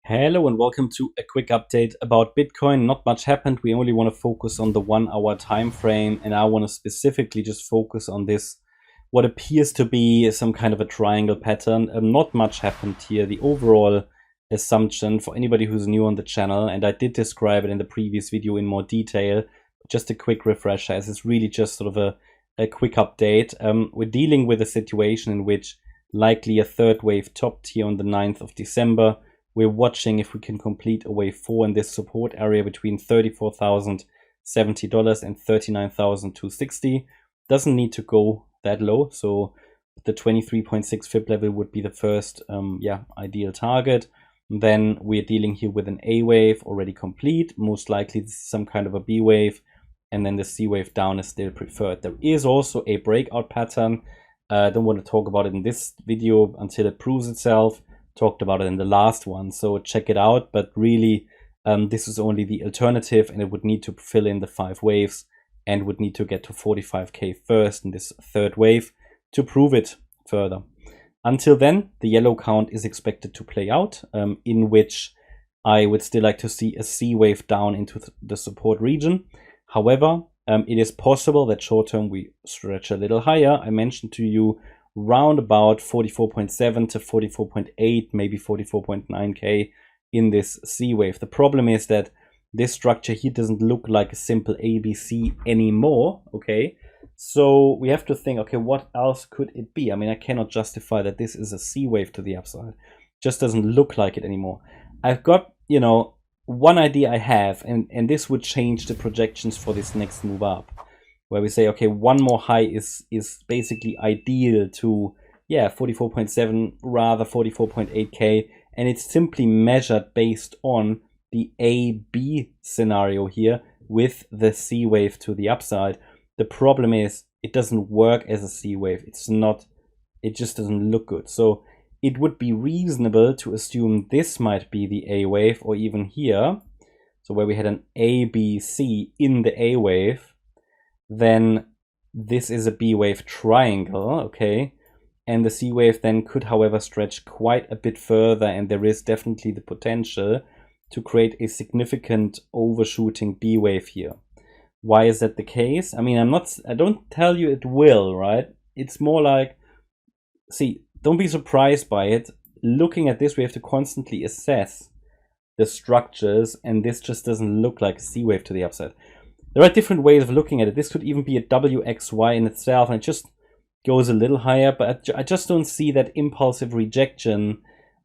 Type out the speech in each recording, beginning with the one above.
Hello and welcome to a quick update about Bitcoin. Not much happened. We only want to focus on the 1 hour time frame, and I want to specifically just focus on this, what appears to be some kind of a triangle pattern. Not much happened here. The overall assumption for anybody who's new on the channel, and I did describe it in the previous video in more detail, just a quick refresher, as it's really just sort of a quick update. We're dealing with a situation in which likely a third wave topped here on the 9th of December. We're watching if we can complete a wave 4 in this support area between $34,070 and $39,260. Doesn't need to go that low, so the 23.6 fib level would be the first ideal target. Then we're dealing here with an A wave already complete. Most likely this is some kind of a B wave, and then the C wave down is still preferred. There is also a breakout pattern. I don't want to talk about it in this video until it proves itself. Talked about it in the last one, so check it out. But really, this is only the alternative, and it would need to fill in the 5 waves and would need to get to 45k first in this third wave to prove it further. Until then, the yellow count is expected to play out, in which I would still like to see a C wave down into the support region. However, it is possible that short term we stretch a little higher. I mentioned to you round about 44.7 to 44.8, maybe 44.9k in this C wave. The problem is that this structure here doesn't look like a simple ABC anymore, okay? So we have to think, okay, what else could it be? I mean, I cannot justify that this is a C wave to the upside. Just doesn't look like it anymore. I've got, one idea I have, and this would change the projections for this next move up, where we say, okay, one more high is basically ideal to, 44.7, rather 44.8k, and it's simply measured based on the A-B scenario here with the C wave to the upside. The problem is it doesn't work as a C wave. It just doesn't look good. So it would be reasonable to assume this might be the A wave, or even here, so where we had an ABC in the A wave, then this is a B wave triangle, okay? And the C wave then could, however, stretch quite a bit further, and there is definitely the potential to create a significant overshooting B wave here. Why is that the case? I mean, I don't tell you it will, right? It's more like, see, don't be surprised by it. Looking at this, we have to constantly assess the structures, and this just doesn't look like a C wave to the upside. There are different ways of looking at it. This could even be a WXY in itself, and it just goes a little higher, but I just don't see that impulsive rejection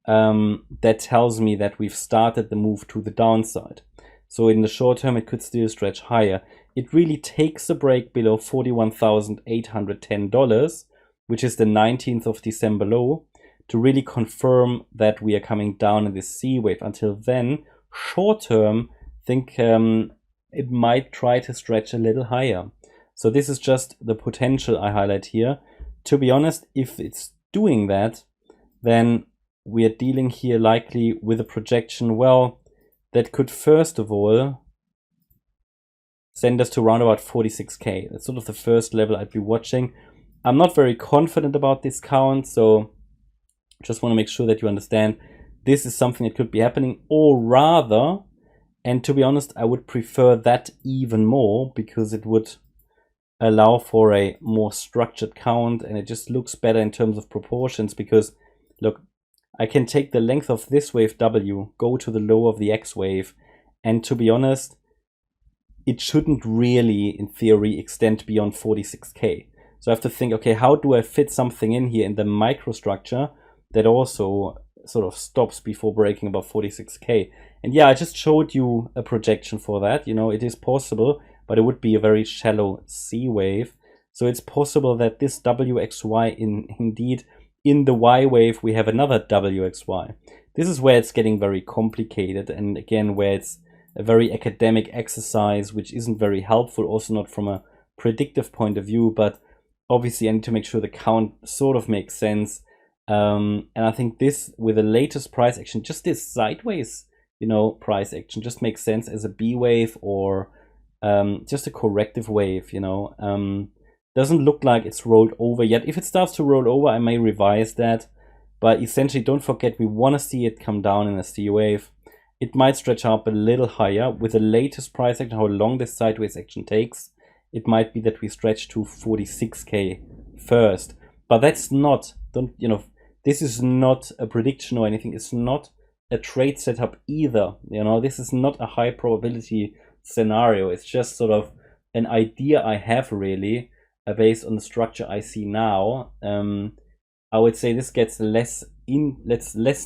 that tells me that we've started the move to the downside. So in the short term, it could still stretch higher. It really takes a break below $41,810, which is the 19th of December low, to really confirm that we are coming down in this C wave. Until then, short term, think it might try to stretch a little higher. So this is just the potential I highlight here. To be honest, if it's doing that, then we are dealing here likely with a projection, well, that could first of all send us to around about 46k. That's sort of the first level I'd be watching. I'm not very confident about this count, so just want to make sure that you understand this is something that could be happening, or rather, and to be honest, I would prefer that even more, because it would allow for a more structured count, and it just looks better in terms of proportions. Because look, I can take the length of this wave W, go to the low of the X wave, and to be honest, it shouldn't really, in theory, extend beyond 46k. So I have to think, okay, how do I fit something in here in the microstructure that also sort of stops before breaking above 46k? And yeah, I just showed you a projection for that. It is possible, but it would be a very shallow C wave. So it's possible that this WXY indeed in the Y wave we have another WXY. This is where it's getting very complicated, and again where it's a very academic exercise, which isn't very helpful, also not from a predictive point of view. But obviously I need to make sure the count sort of makes sense. And I think this, with the latest price action, just this sideways price action just makes sense as a B wave, or just a corrective wave. Doesn't look like it's rolled over yet. If it starts to roll over, I may revise that. But essentially, don't forget, we want to see it come down in a C wave. It might stretch up a little higher with the latest price action, how long this sideways action takes. It might be that we stretch to 46K first, but that's not, this is not a prediction or anything. It's not a trade setup either. This is not a high probability scenario. It's just sort of an idea I have, really, based on the structure I see now. I would say this gets less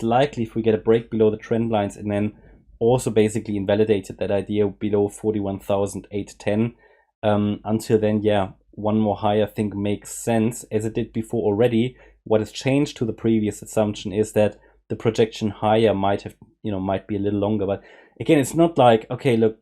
likely if we get a break below the trend lines, and then also basically invalidated that idea below 41,810. Until then, yeah, one more high I think makes sense, as it did before already. What has changed to the previous assumption is that the projection higher might be a little longer. But again, it's not like, okay, look,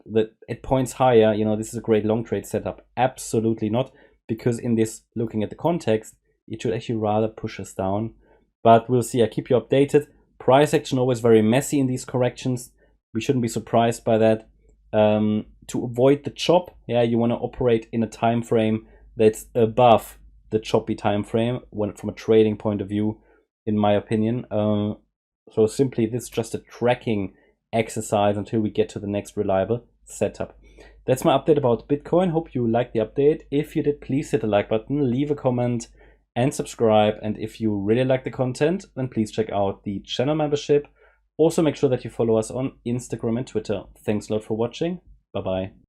it points higher, this is a great long trade setup. Absolutely not, because in this, looking at the context, it should actually rather push us down. But we'll see. I keep you updated. Price action always very messy in these corrections. We shouldn't be surprised by that. To avoid the chop, you want to operate in a time frame that's above the choppy time frame from a trading point of view, in my opinion. So simply, this is just a tracking exercise until we get to the next reliable setup. That's my update about Bitcoin. Hope you liked the update. If you did, please hit the like button, leave a comment, and subscribe. And if you really like the content, then please check out the channel membership. Also, make sure that you follow us on Instagram and Twitter. Thanks a lot for watching. Bye-bye.